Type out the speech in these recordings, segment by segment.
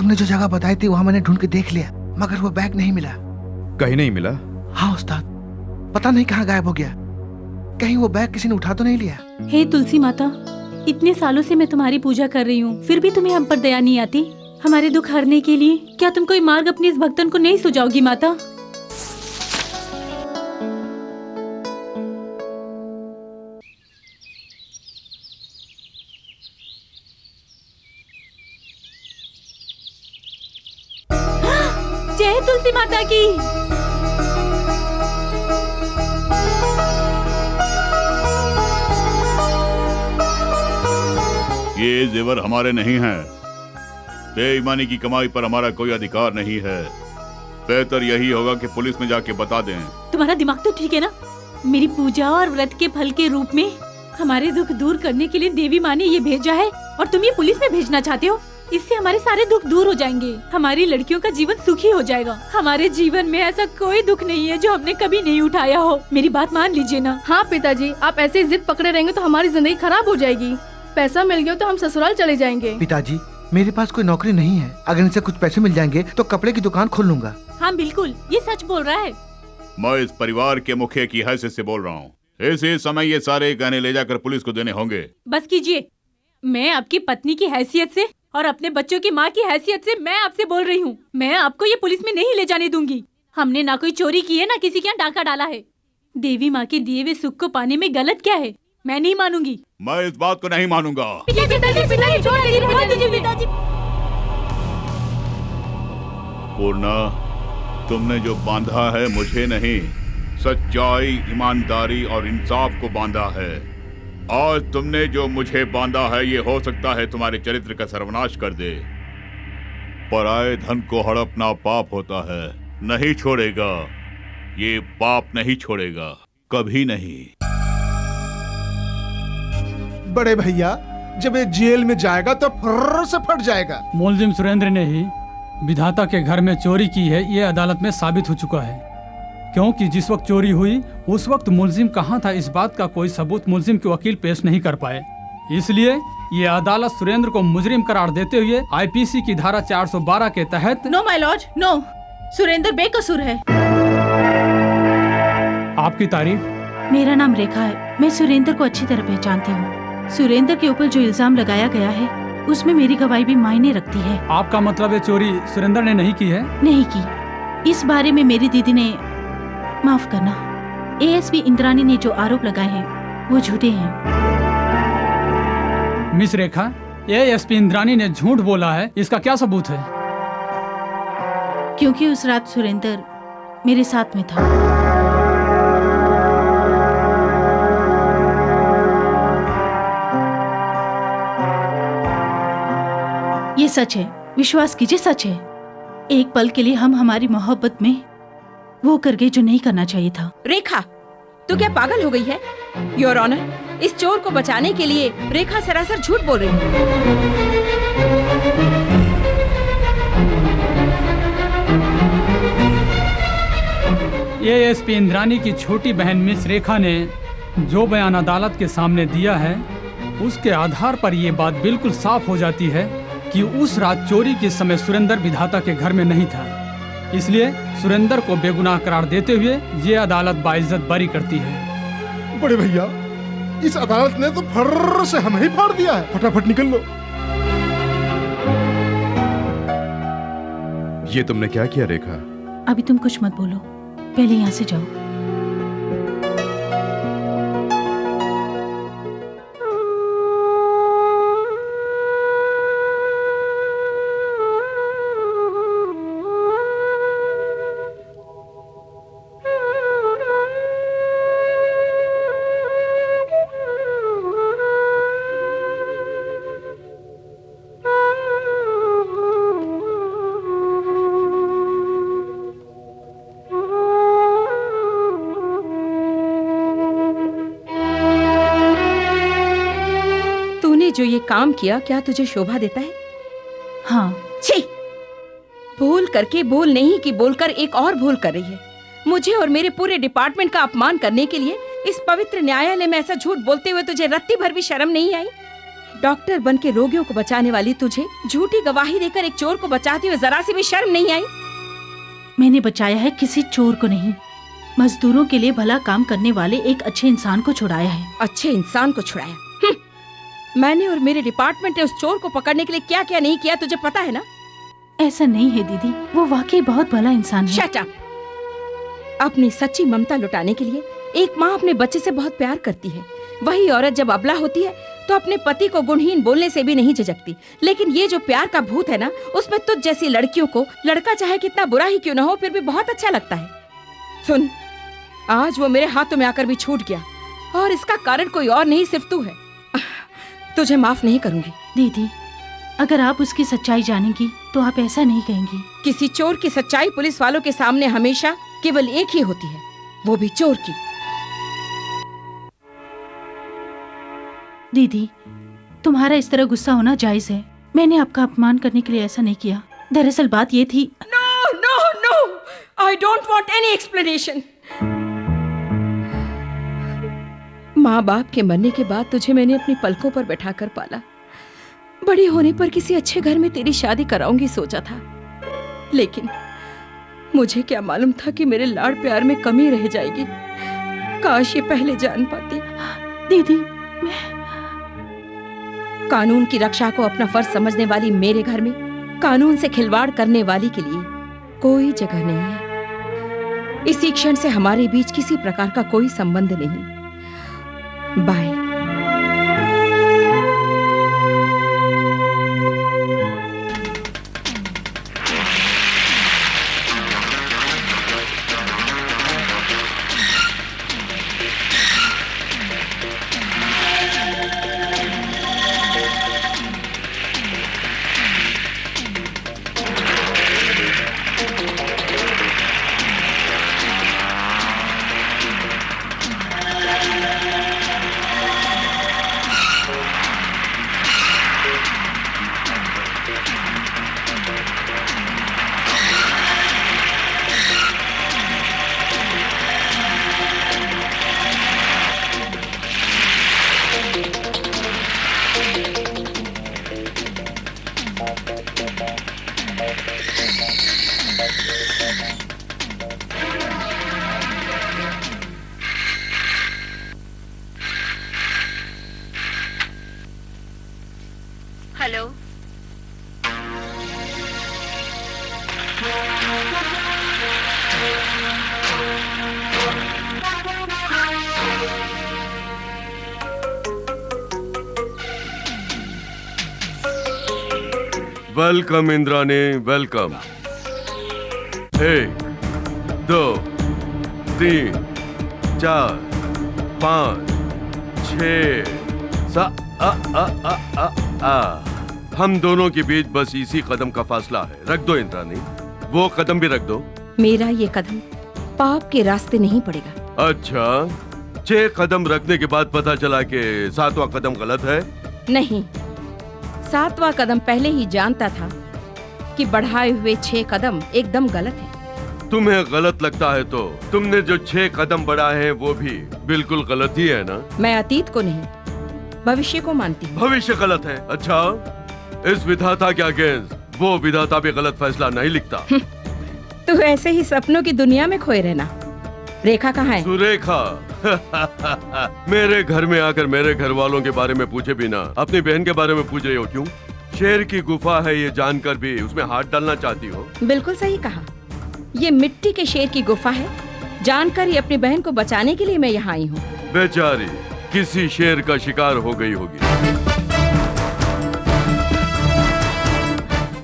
तुमने जो जगह बताई थी वहाँ मैंने ढूंढ के देख लिया, मगर वो बैग नहीं मिला। कहीं नहीं मिला? हाँ उस्ताद, पता नहीं कहाँ गायब हो गया। कहीं वो बैग किसी ने उठा तो नहीं लिया? हे तुलसी माता, इतने सालों से मैं तुम्हारी पूजा कर रही हूँ, फिर भी तुम्हें हम पर दया नहीं आती। हमारे दुख हरने के लिए क्या तुम कोई मार्ग अपने इस भक्तन को नहीं सुझाओगी माता? जय तुलसी माता की। ये जेवर हमारे नहीं हैं। बेईमानी की कमाई पर हमारा कोई अधिकार नहीं है। बेहतर यही होगा कि पुलिस में जाके बता दें। तुम्हारा दिमाग तो ठीक है ना? मेरी पूजा और व्रत के फल के रूप में हमारे दुख दूर करने के लिए देवी माँ ने ये भेजा है, और तुम ये पुलिस में भेजना चाहते हो? इससे हमारे सारे दुख दूर हो जाएंगे, हमारी लड़कियों का जीवन सुखी हो जाएगा। हमारे जीवन में ऐसा कोई दुख नहीं है जो हमने कभी नहीं उठाया हो। मेरी बात मान लीजिए ना। हाँ पिताजी, आप ऐसे जिद पकड़े रहेंगे तो हमारी जिंदगी खराब हो जाएगी। पैसा मिल गया तो हम ससुराल चले जाएंगे। पिताजी, मेरे पास कोई नौकरी नहीं है। अगर इनसे कुछ पैसे मिल जाएंगे तो कपड़े की दुकान खोल लूंगा। हाँ बिल्कुल, ये सच बोल रहा है। मैं इस परिवार के मुखिया की हैसियत से बोल रहा हूँ। इसी समय ये सारे गहने ले जाकर पुलिस को देने होंगे। बस कीजिए, मैं आपकी पत्नी की हैसियत से और अपने बच्चों की माँ की हैसियत से मैं आपसे बोल रही हूँ, मैं आपको ये पुलिस में नहीं ले जाने दूंगी। हमने ना कोई चोरी की है, ना किसी के यहाँ डाका डाला है। देवी माँ के दिए हुए सुख को पाने में गलत क्या है? मैं नहीं मानूंगी। मैं इस बात को नहीं मानूंगा। पूर्णा, तुमने जो बांधा है मुझे नहीं, सच्चाई, ईमानदारी और इंसाफ को बांधा है। और तुमने जो मुझे बांधा है ये हो सकता है तुम्हारे चरित्र का सर्वनाश कर दे। पराये धन को हड़पना पाप होता है, नहीं छोड़ेगा। ये पाप नहीं छोड़ेगा, कभी नहीं। बड़े भैया, जब ये जेल में जाएगा तो फर्र से फट जाएगा। मुलजिम सुरेंद्र ने ही विधाता के घर में चोरी की है, ये अदालत में साबित हो चुका है। क्योंकि जिस वक्त चोरी हुई उस वक्त मुलजिम कहाँ था, इस बात का कोई सबूत मुलजिम के वकील पेश नहीं कर पाए। इसलिए ये अदालत सुरेंद्र को मुजरिम करार देते हुए आईपीसी की धारा 412 के तहत no my lord, no, Surendra बेकसूर है। आपकी तारीफ। मेरा नाम रेखा है, मैं सुरेंद्र को अच्छी तरह पहचानती हूँ। सुरेंद्र के ऊपर जो इल्जाम लगाया गया है उसमें मेरी गवाही भी मायने रखती है। आपका मतलब ये चोरी सुरेंद्र ने नहीं की है? नहीं की। इस बारे में मेरी दीदी ने, माफ करना, एएसपी इंद्राणी ने जो आरोप लगाए हैं वो झूठे हैं। मिस रेखा, एएसपी इंद्राणी ने झूठ बोला है, इसका क्या सबूत है? क्योंकि उस रात सुरेंद्र मेरे साथ में था। ये सच है, विश्वास कीजिए, सच है। एक पल के लिए हम हमारी मोहब्बत में वो कर गए जो नहीं करना चाहिए था। रेखा, तू क्या पागल हो गई है? योर ऑनर, इस चोर को बचाने के लिए रेखा सरासर झूठ बोल रही है। एएसपी इंद्राणी की छोटी बहन मिस रेखा ने जो बयान अदालत के सामने दिया है उसके आधार पर ये बात बिल्कुल साफ हो जाती है कि उस रात चोरी के समय सुरेंद्र विधाता के घर में नहीं था। इसलिए सुरेंद्र को बेगुनाह करार देते हुए ये अदालत बाइज्जत बरी करती है। बड़े भैया, इस अदालत ने तो फर्र से हमें ही फाड़ दिया है। फटाफट निकल लो। ये तुमने क्या किया रेखा? अभी तुम कुछ मत बोलो, पहले यहाँ से जाओ। जो ये काम किया क्या तुझे शोभा देता है? हाँ। छी! भूल करके भूल नहीं कि बोलकर एक और भूल कर रही है। मुझे और मेरे पूरे डिपार्टमेंट का अपमान करने के लिए इस पवित्र न्यायालय में ऐसा झूठ बोलते हुए तुझे रत्ती भर भी शर्म नहीं आई? डॉक्टर बन के रोगियों को बचाने वाली तुझे झूठी गवाही देकर एक चोर को बचाते हुए जरा सी भी शर्म नहीं आई? मैंने बचाया है किसी चोर को नहीं, मजदूरों के लिए भला काम करने वाले एक अच्छे इंसान को छुड़ाया है। अच्छे इंसान को छुड़ाया? मैंने और मेरे डिपार्टमेंट ने उस चोर को पकड़ने के लिए क्या क्या नहीं किया, तुझे पता है ना? ऐसा नहीं है दीदी, वो वाकई बहुत भला इंसान है। Shut up! अपनी सच्ची ममता लुटाने के लिए एक माँ अपने बच्चे से बहुत प्यार करती है। वही औरत जब अबला होती है तो अपने पति को गुणहीन बोलने से भी नहीं झिझकती। लेकिन ये जो प्यार का भूत है ना, उसमें तुझ जैसी लड़कियों को लड़का चाहे कितना बुरा ही क्यों ना हो, फिर भी बहुत अच्छा लगता है। सुन, आज वो मेरे हाथों में आकर भी छूट गया और इसका कारण कोई और नहीं, सिर्फ तू है। तुझे माफ नहीं करूंगी। दीदी, अगर आप उसकी सच्चाई जानेंगी तो आप ऐसा नहीं कहेंगी। किसी चोर की सच्चाई पुलिस वालों के सामने हमेशा केवल एक ही होती है, वो भी चोर की। दीदी, तुम्हारा इस तरह गुस्सा होना जायज है। मैंने आपका अपमान करने के लिए ऐसा नहीं किया। दरअसल बात ये थी। No no no, I don't want any explanation. माँ बाप के मरने के बाद तुझे मैंने अपनी पलकों पर बैठाकर पाला। बड़ी होने पर किसी अच्छे घर में तेरी शादी कराऊंगी सोचा था, लेकिन मुझे क्या मालूम था कि मेरे लाड़ प्यार में कमी रह जाएगी। काश ये पहले जान पाती। दीदी, कानून की रक्षा को अपना फर्ज समझने वाली मेरे घर में कानून से खिलवाड़ करने वाली के लिए कोई जगह नहीं है। इसी क्षण से हमारे बीच किसी प्रकार का कोई संबंध नहीं। Bye. Hello, welcome Indrani, welcome. 1 2 3 4 5 6 7 हम दोनों के बीच बस इसी कदम का फासला है। रख दो इंद्राणी, वो कदम भी रख दो। मेरा ये कदम पाप के रास्ते नहीं पड़ेगा। अच्छा, 6 कदम रखने के बाद पता चला कि 7वां कदम गलत है? नहीं, 7वां कदम पहले ही जानता था कि बढ़ाए हुए 6 कदम एकदम गलत है। तुम्हें गलत लगता है तो तुमने जो 6 कदम बढ़ाए हैं वो भी बिल्कुल गलत ही है ना? मैं अतीत को नहीं, भविष्य को मानती हूँ। भविष्य गलत है? अच्छा, इस विधाता के अगेंस्ट वो विधाता भी गलत फैसला नहीं लिखता। तू ऐसे ही सपनों की दुनिया में खोए रहना। रेखा कहाँ है? सुरेखा मेरे घर में आकर मेरे घर वालों के बारे में पूछे बिना अपनी बहन के बारे में पूछ रही हो क्यों? शेर की गुफा है ये जानकर भी उसमें हाथ डालना चाहती हो? बिल्कुल सही कहा। ये मिट्टी के शेर की गुफा है, जानकर ही अपनी बहन को बचाने के लिए मैं यहाँ आई हूँ। बेचारी किसी शेर का शिकार हो गई होगी।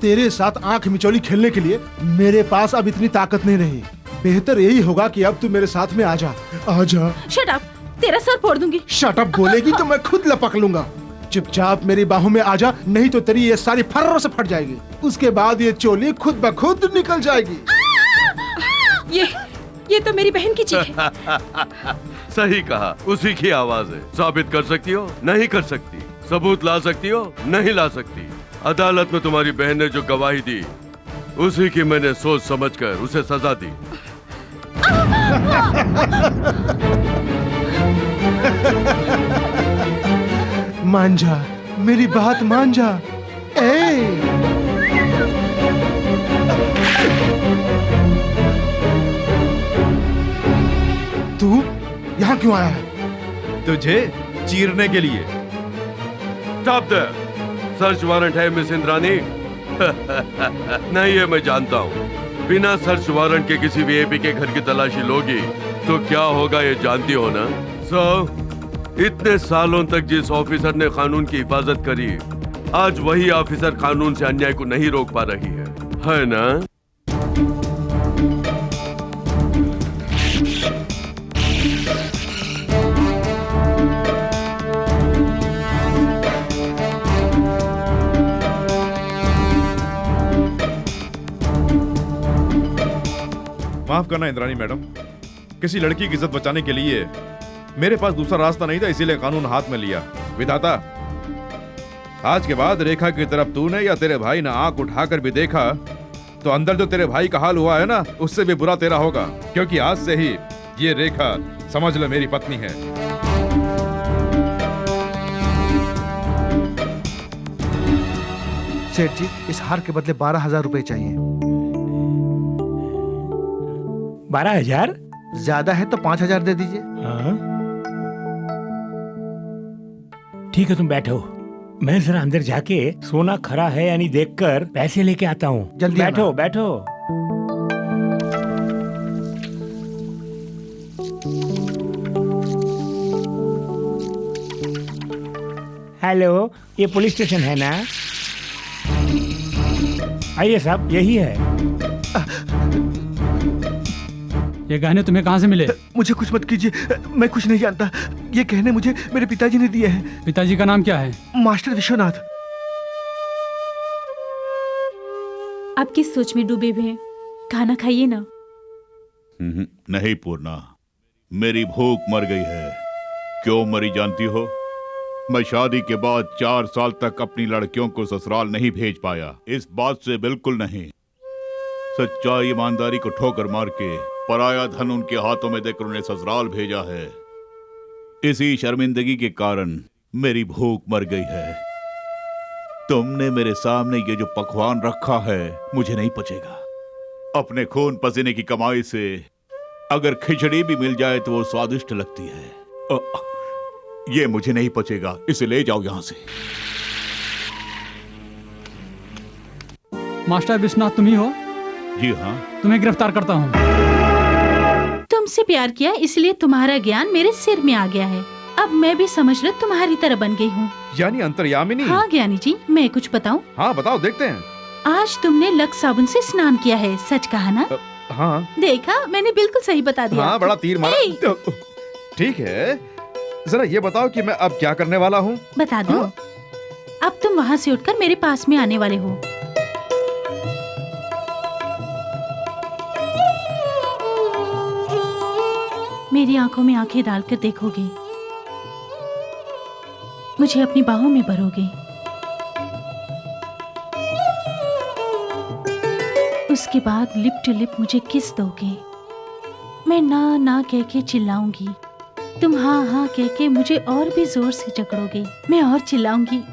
तेरे साथ आंख मिचौली खेलने के लिए मेरे पास अब इतनी ताकत नहीं रही। बेहतर यही होगा कि अब तू मेरे साथ में आजा। आजा। शट अप, तेरा सर फोड़ दूंगी। शट अप बोलेगी तो मैं खुद लपक लूंगा। चुपचाप मेरी बाहों में आजा, नहीं तो तेरी ये सारी फर्रों से फट जाएगी। उसके बाद ये चोली खुद ब खुद निकल जाएगी। ये तो मेरी बहन की चीख है। सही कहा, उसी की आवाज है। साबित कर सकती हो? नहीं कर सकती। सबूत ला सकती हो? नहीं ला सकती। अदालत में तुम्हारी बहन ने जो गवाही दी उसी की मैंने सोच समझकर उसे सजा दी। मान जा, मेरी बात मान जा। ए तू यहाँ क्यों आया है? तुझे चीरने के लिए। Stop there. सर्च वारंट है मिस इंद्रानी? नहीं है, मैं जानता हूँ। बिना सर्च वारंट के किसी वीआईपी के घर की तलाशी लोगी तो क्या होगा ये जानती हो ना? इतने सालों तक जिस ऑफिसर ने कानून की हिफाजत करी, आज वही ऑफिसर कानून से अन्याय को नहीं रोक पा रही है ना? माफ करना इंद्रानी मैडम, किसी लड़की की इज्जत बचाने के लिए मेरे पास दूसरा रास्ता नहीं था, इसीलिए कानून हाथ में लिया। विधाता, आज के बाद रेखा की तरफ तूने या तेरे भाई ने आंख उठाकर भी देखा तो अंदर जो तेरे भाई का हाल हुआ है ना, उससे भी बुरा तेरा होगा, क्योंकि आज से ही ये रेखा समझ ले मेरी पत्नी है। सेठ जी, इस हार के बदले 12,000 रुपए चाहिए। 12,000? ज्यादा है तो 5,000 दे दीजिए। हाँ? ठीक है, तुम बैठो, मैं जरा अंदर जाके सोना खरा है या नहीं देखकर पैसे लेके आता हूँ। जल्दी बैठो आना। बैठो। हेलो, ये पुलिस स्टेशन है ना? आइए साहब, यही है। ये गहने तुम्हें कहाँ से मिले? मुझे कुछ मत कीजिए, मैं कुछ नहीं जानता। ये गहने मुझे मेरे पिताजी ने दिए हैं। पिताजी का नाम क्या है? मास्टर विश्वनाथ। आप किस सोच में डूबे हुए हैं? खाना खाइए ना। नहीं पूर्णा, मेरी भूख मर गई है। क्यों मरी जानती हो? मैं शादी के बाद 4 साल तक अपनी लड़कियों को ससुराल नहीं भेज पाया। इस बात से बिल्कुल नहीं। सच्चाई ईमानदारी को ठोकर मार के पराया धन उनके हाथों में देकर उन्हें ससुराल भेजा है। इसी शर्मिंदगी के कारण मेरी भूख मर गई है। तुमने मेरे सामने ये जो पकवान रखा है, मुझे नहीं पचेगा। अपने खून पसीने की कमाई से अगर खिचड़ी भी मिल जाए तो वो स्वादिष्ट लगती है। ये मुझे नहीं पचेगा, इसे ले जाओ यहां से। मास्टर विश्वनाथ तुम ही हो? जी हाँ। तुम्हें गिरफ्तार करता हूँ। तुमसे प्यार किया इसलिए तुम्हारा ज्ञान मेरे सिर में आ गया है। अब मैं भी समझ रहा तुम्हारी तरह बन गई हूँ। यानी अंतर्यामिनी? हाँ ज्ञानी जी, मैं कुछ बताऊँ? हाँ बताओ, देखते हैं। आज तुमने लक्स साबुन से स्नान किया है, सच कहा ना? हाँ। देखा, मैंने बिल्कुल सही बता दिया। हाँ, बड़ा तीर मारा। ठीक है, जरा ये बताओ कि मैं अब क्या करने वाला हूँ? बता दो। हाँ? अब तुम वहाँ से उठकर मेरे पास में आने वाले हो। मेरी आंखों में आंखें डालकर देखोगे, मुझे अपनी बाहों में भरोगे। उसके बाद लिप टू लिप मुझे किस दोगे। मैं ना ना कह के चिल्लाऊंगी, तुम हाँ हाँ कह के मुझे और भी जोर से जकड़ोगे। मैं और चिल्लाऊंगी,